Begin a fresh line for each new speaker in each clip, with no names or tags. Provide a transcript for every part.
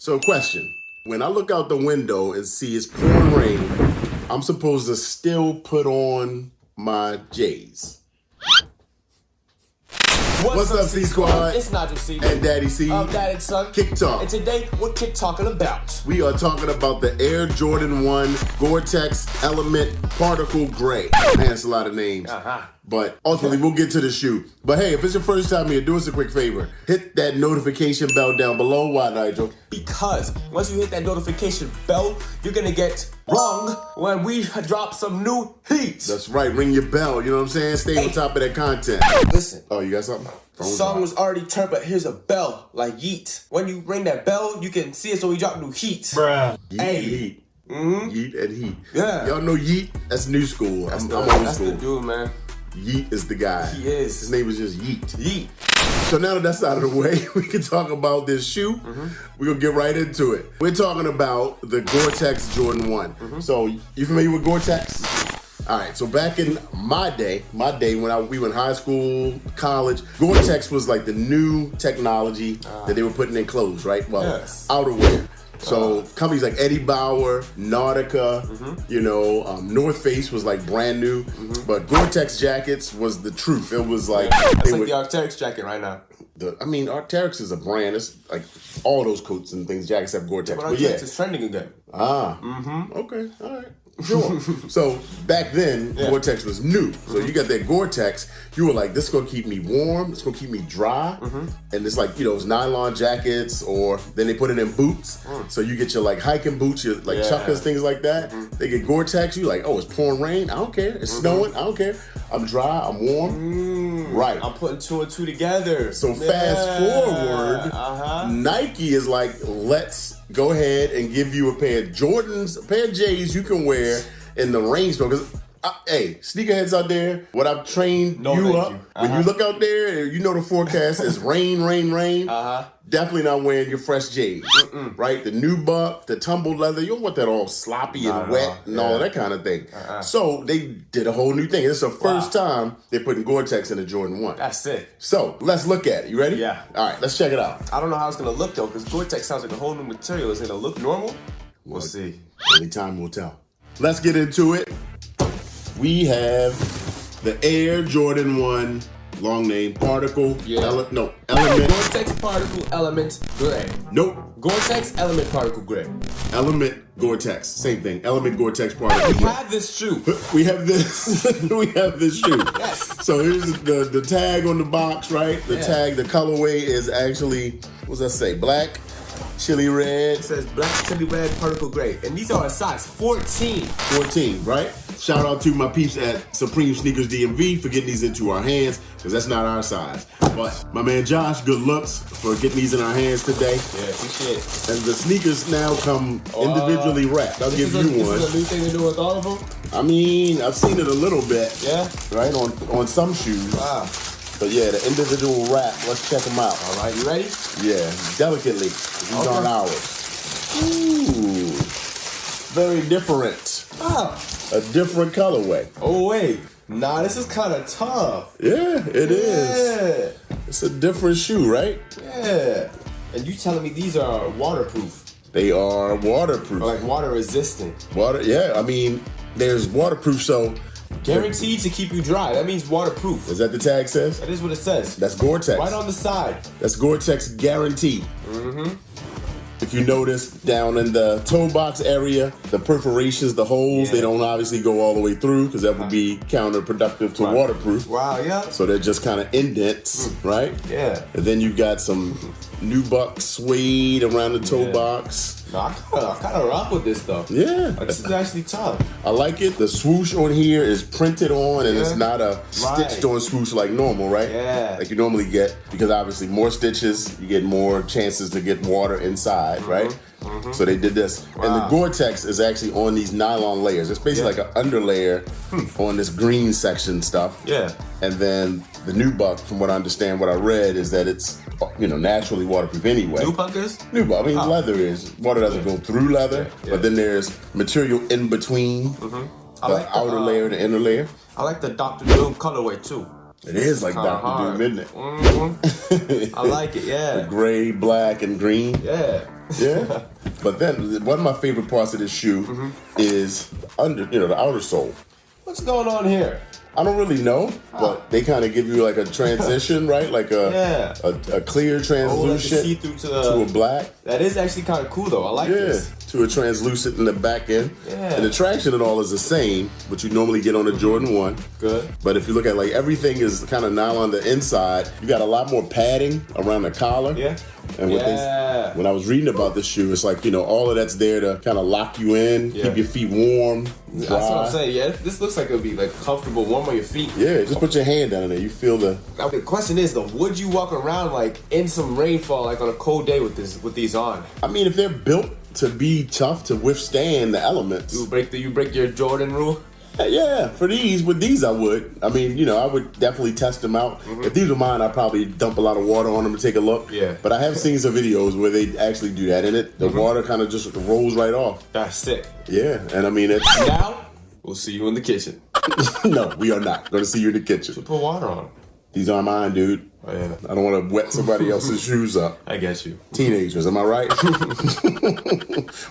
So question, when I look out the window and see it's pouring rain, I'm supposed to still put on my J's. What's up, C-Squad?
It's Nigel C.
And Daddy C.
I'm Dad and Son.
Kick Talk.
And today, we're kick talking about.
We are talking about the Air Jordan 1 Gore-Tex Element Particle Grey. Man, it's a lot of names. But ultimately, we'll get to the shoe. But hey, if it's your first time here, do us a quick favor. Hit that notification bell down below. Why, Nigel?
Because once you hit that notification bell, you're going to get rung when we drop some new heat.
That's right. Ring your bell. You know what I'm saying? Stay on top of that content.
Listen.
Oh, you got something?
The song was already turned, but here's a bell, like yeet. When you ring that bell, you can see it, so we drop new heat.
Bruh. Yeet
Hey.
and heat. Yeet and heat.
Yeah.
Y'all know Yeet? That's new school. I'm old
That's
school.
the dude, man.
Yeet is the guy.
He is.
His name is just Yeet.
Yeet.
So now that that's out of the way, we can talk about this shoe. We're going to get right into it. We're talking about the Gore-Tex Jordan 1. So you familiar with Gore-Tex? All right, so back in my day when we were in high school, college, Gore-Tex was like the new technology that they were putting in clothes, right? Well,
Yes.
outerwear. So companies like Eddie Bauer, Nautica, North Face was like brand new, but Gore-Tex jackets was the truth. It was like
That's like the Arc'teryx jacket right now.
Arc'teryx is a brand. It's like all those coats and things, jackets have Gore-Tex.
But
yeah,
Arc'teryx is trending again.
okay, all right. Sure. So back then, Gore-Tex was new. So you got that Gore-Tex, you were like, this is gonna keep me warm, it's gonna keep me dry. And it's like, it's nylon jackets, or then they put it in boots. So you get your like hiking boots, your like chuckers, things like that. They get Gore-Tex, you like, oh, it's pouring rain, I don't care. It's snowing, I don't care. I'm dry, I'm warm. Right.
I'm putting two and two together.
So fast forward, Nike is like, let's go ahead and give you a pair of Jordans, a pair of J's you can wear in the rainstorm. Because, hey, sneakerheads out there, what I've trained you up, when you look out there, you know the forecast is rain, rain, rain. Definitely not wearing your fresh J's, right? The nubuck, the tumbled leather, you don't want that all sloppy and wet and all that kind of thing. So they did a whole new thing. It's the first time they're putting Gore-Tex in the Jordan 1.
That's it.
So let's look at it. You ready?
Yeah.
All right, let's check it out.
I don't know how it's going to look, though, because Gore-Tex sounds like a whole new material. Is it going to look normal? We'll see.
Only time will tell. Let's get into it. We have the Air Jordan 1, long name, Particle, Element.
Gore-Tex Particle Element Grey.
Nope.
Gore-Tex Element Particle Grey.
Element Gore-Tex, same thing. Element Gore-Tex Particle
We
Grey.
have this shoe.
We have this. We have this shoe.
Yes.
So here's the tag on the box, right? The tag, the colorway is actually, what does that say? Black, chili red.
It says black, chili red, particle gray. And these are a size 14.
14, right? Shout out to my peeps at Supreme Sneakers DMV for getting these into our hands, because that's not our size. But my man Josh, good looks for getting these in our hands today.
Yeah, appreciate it.
And the sneakers now come individually wrapped. I'll give you one.
This is a new thing to do with all of them?
I mean, I've seen it a little bit.
Yeah?
Right, on some shoes.
Wow.
But yeah, the individual wrap, let's check them out.
All right, you ready?
Yeah, delicately. These aren't ours. Ooh, very different. A different colorway.
Oh, wait. Nah, this is kind of tough.
Yeah, it is. It's a different shoe, right?
Yeah. And you telling me these are waterproof?
They are waterproof.
Or like water resistant?
Yeah, I mean, there's waterproof, so.
Guaranteed to keep you dry. That means waterproof.
Is that the tag says?
That is what it says.
That's Gore-Tex.
Right on the side.
That's Gore-Tex Guaranteed. If you notice down in the toe box area, the perforations, the holes, they don't obviously go all the way through, because that would be counterproductive to waterproof.
Wow, yeah.
So they're just kind of indents, right?
Yeah.
And then you've got some nubuck suede around the toe box.
No, I kind of rock with this though.
Yeah.
This is actually tough.
I like it. The swoosh on here is printed on, and it's not a stitched on swoosh like normal, right?
Yeah.
Like you normally get, because obviously more stitches, you get more chances to get water inside, right? So they did this.
Wow.
And the Gore-Tex is actually on these nylon layers. It's basically like an underlayer on this green section stuff.
Yeah.
And then the nubuck, from what I understand, what I read, is that it's naturally waterproof anyway.
Nubuck is?
Nubuck, I mean leather is. Water doesn't go through leather, but then there's material in between the outer layer, the inner layer.
I like the Dr. Doom colorway too.
It is like
Kinda
Dr.
hard.
Doom, isn't it?
Mm-hmm. I like it, yeah.
Gray, black, and green.
Yeah.
Yeah. But then one of my favorite parts of this shoe is the outer sole.
What's going on here?
I don't really know, but they kind of give you like a transition, right? Like a clear translucent
like see-through
to a black.
That is actually kind of cool though. I like this.
To a translucent in the back end.
Yeah.
And the traction and all is the same, what you normally get on a Jordan 1.
Good.
But if you look at like everything is kind of now on the inside, you got a lot more padding around the collar.
Yeah.
And when I was reading about this shoe, it's like, all of that's there to kind of lock you in, keep your feet warm, dry.
That's what I'm saying. Yeah, this looks like it would be like comfortable, warm on your feet.
Yeah, just put your hand down in there. You feel the...
Now, the question is though, would you walk around like in some rainfall, like on a cold day with these on?
I mean, if they're built to be tough to withstand the elements.
You break your Jordan rule?
Yeah, with these I would. I mean, I would definitely test them out. If these were mine, I'd probably dump a lot of water on them to take a look.
Yeah.
But I have seen some videos where they actually do that in it. The water kind of just rolls right off.
That's sick.
Yeah, and I mean,
Now, we'll see you in the kitchen.
No, we are not going to see you in the kitchen.
Put water on.
These aren't mine, dude.
Oh, yeah.
I don't want to wet somebody else's shoes up.
I get you.
Teenagers, am I right?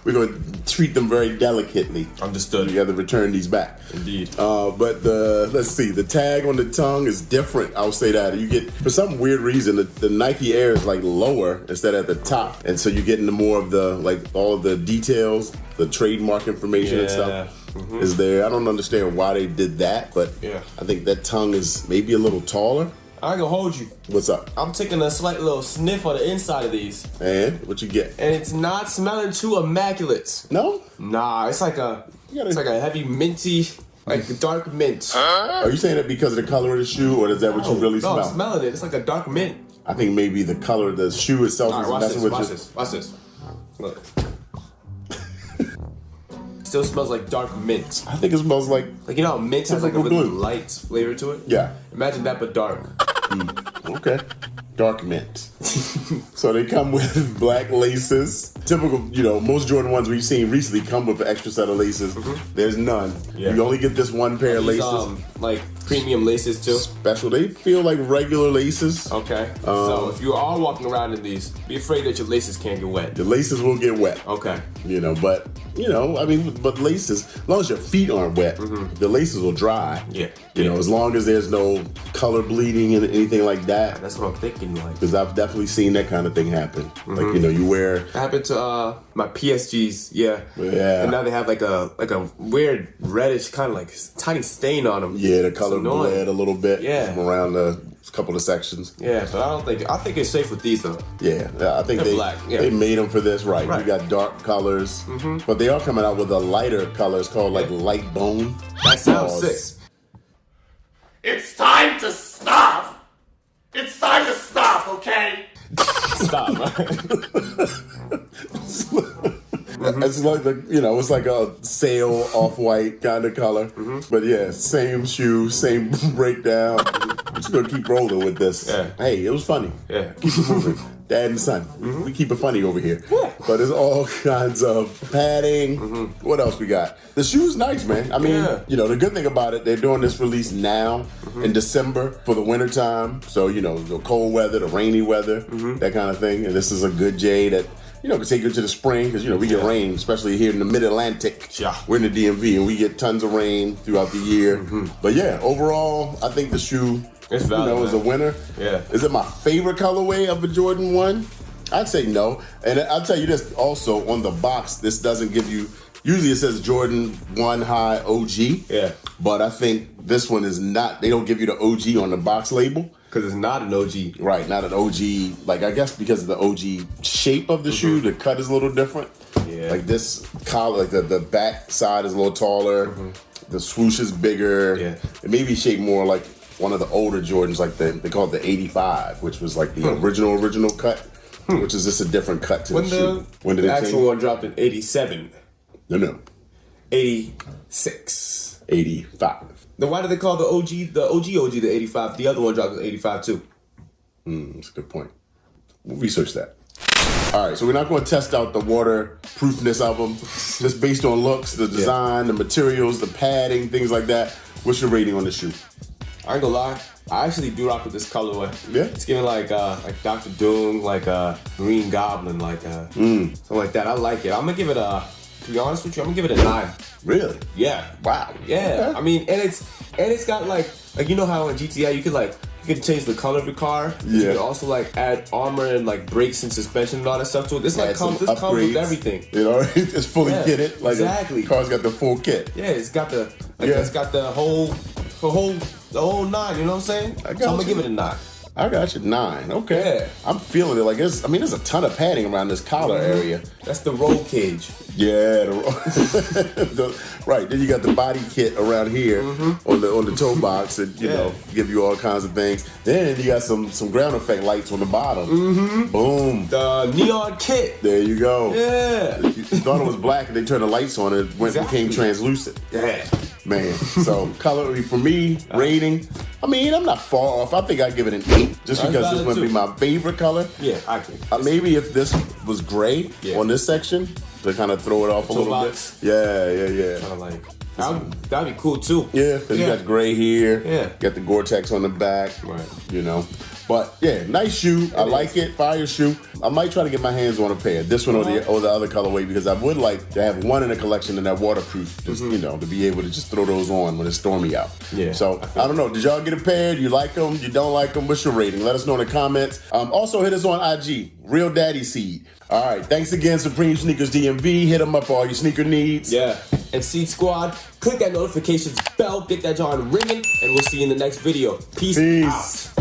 We're going to treat them very delicately.
Understood.
You got to return these back.
Indeed.
But let's see, the tag on the tongue is different. I'll say that. You get, for some weird reason, the Nike Air is like lower instead of at the top. And so you get into more of the, like all of the details, the trademark information and stuff. Is there. I don't understand why they did that, but I think that tongue is maybe a little taller.
I can hold you.
What's up?
I'm taking a slight little sniff on the inside of these.
And what you get?
And it's not smelling too immaculate.
No?
Nah, it's like a heavy minty, like dark mint.
Are you saying that because of the color of the shoe, or is that what you really smell?
No, I'm smelling it. It's like a dark mint.
I think maybe the color of the shoe itself is messing with you.
Watch this. Look. Still smells like dark mint.
I think it smells like
how mint has like a really light flavor to it?
Yeah.
Imagine that, but dark.
Okay. Dark mint. So they come with black laces. Typical, most Jordan ones we've seen recently come with an extra set of laces. There's none. Yeah. You only get this one pair of laces.
Like premium laces too?
Special. They feel like regular laces.
Okay. So if you are walking around in these, be afraid that your laces can't get wet.
The laces will get wet.
Okay.
But laces, as long as your feet aren't wet, the laces will dry.
Yeah.
As long as there's no color bleeding and anything like that.
That's what I'm thinking, like.
Because I've definitely seen that kind of thing happen. Like, you wear...
It happened to my PSGs, yeah. And now they have like a weird reddish kind of like tiny stain on them.
Yeah, the color bled a little bit from around a couple of sections.
Yeah, but I think it's safe with these though.
Yeah, I think they made them for this, right. You got dark colors, but they are coming out with a lighter color. It's called like light bone.
That sounds sick.
It's time to stop. It's time to stop, okay?
Stop, right?
It's like it's like a sail off-white kind of color. But yeah, same shoe, same breakdown. We're just gonna keep rolling with this.
Yeah.
Hey, it was funny.
Yeah.
Keep it moving. Dad and son. We keep it funny over here. But there's all kinds of padding. What else we got? The shoe's nice, man. I mean, the good thing about it, they're doing this release now in December for the winter time. So, the cold weather, the rainy weather, that kind of thing. And this is a good J that can take you to the spring because, we get rain, especially here in the mid-Atlantic.
Yeah.
We're in the DMV and we get tons of rain throughout the year. But yeah, overall, I think the shoe,
it's valid,
is a winner.
Yeah.
Is it my favorite colorway of a Jordan 1? I'd say no. And I'll tell you this also, on the box, this doesn't give you, usually it says Jordan 1 High OG. Yeah. But I think this one is not, they don't give you the OG on the box label.
Because it's not an OG.
Right, not an OG. Like, I guess because of the OG shape of the shoe, the cut is a little different. Yeah. Like this collar, like the back side is a little taller. The swoosh is bigger. Yeah. It may be shaped more like one of the older Jordans, like they call it the 85, which was like the original cut, which is just a different cut to the shoe. When did
the actual one dropped in 87?
No.
86.
85.
Then why do they call the OG the 85? The other one dropped in 85 too.
That's a good point. We'll research that. All right, so we're not going to test out the waterproofness of them, just based on looks, the design, the materials, the padding, things like that. What's your rating on the shoe?
I ain't gonna lie. I actually do rock with this colorway.
Yeah.
It's giving like Dr. Doom, like Green Goblin, like something like that. I like it. I'm gonna give it to be honest with you, I'm gonna give it a 9.
Really?
Yeah.
Wow.
Yeah.
Okay.
I mean, and it's got like you know how in GTA you could change the color of your car.
Yeah.
You could also like add armor and like brakes and suspension and all that stuff to it. This comes with everything.
You know, it's fully kitted. Like
exactly.
The car's got the full kit.
Yeah, it's got the whole 9. You know what I'm saying? So I'm gonna give it a 9.
I got you 9. Okay.
Yeah.
I'm feeling it. Like there's a ton of padding around this collar area.
That's the roll cage.
Yeah. Right. Then you got the body kit around here on the toe box that you know give you all kinds of things. Then you got some ground effect lights on the bottom. Boom.
The neon kit.
There you go.
Yeah.
You thought it was black and they turned the lights on and it became translucent.
Yeah.
Man, so color for me, rating, I mean, I'm not far off. I think I'd give it an 8 just because this would be my favorite color.
Yeah, I agree.
Maybe if this was gray on this section to kind of throw it off a little bit. Yeah.
Kind of like, that'd be cool too.
Yeah, because you got the gray here.
Yeah.
Got the Gore-Tex on the back.
Right.
You know. But yeah, nice shoe. I like it. Fire shoe. I might try to get my hands on a pair. This one or the other colorway because I would like to have one in the collection and that waterproof. Just you know, to be able to just throw those on when it's stormy out. Yeah. So I don't know. Did y'all get a pair? Do you like them? You don't like them? What's your rating? Let us know in the comments. Also hit us on IG. Real Daddy Seed. All right. Thanks again, Supreme Sneakers DMV. Hit them up for all your sneaker needs.
Yeah. And Seed Squad, click that notifications bell, get that John ringing, and we'll see you in the next video. Peace. Out.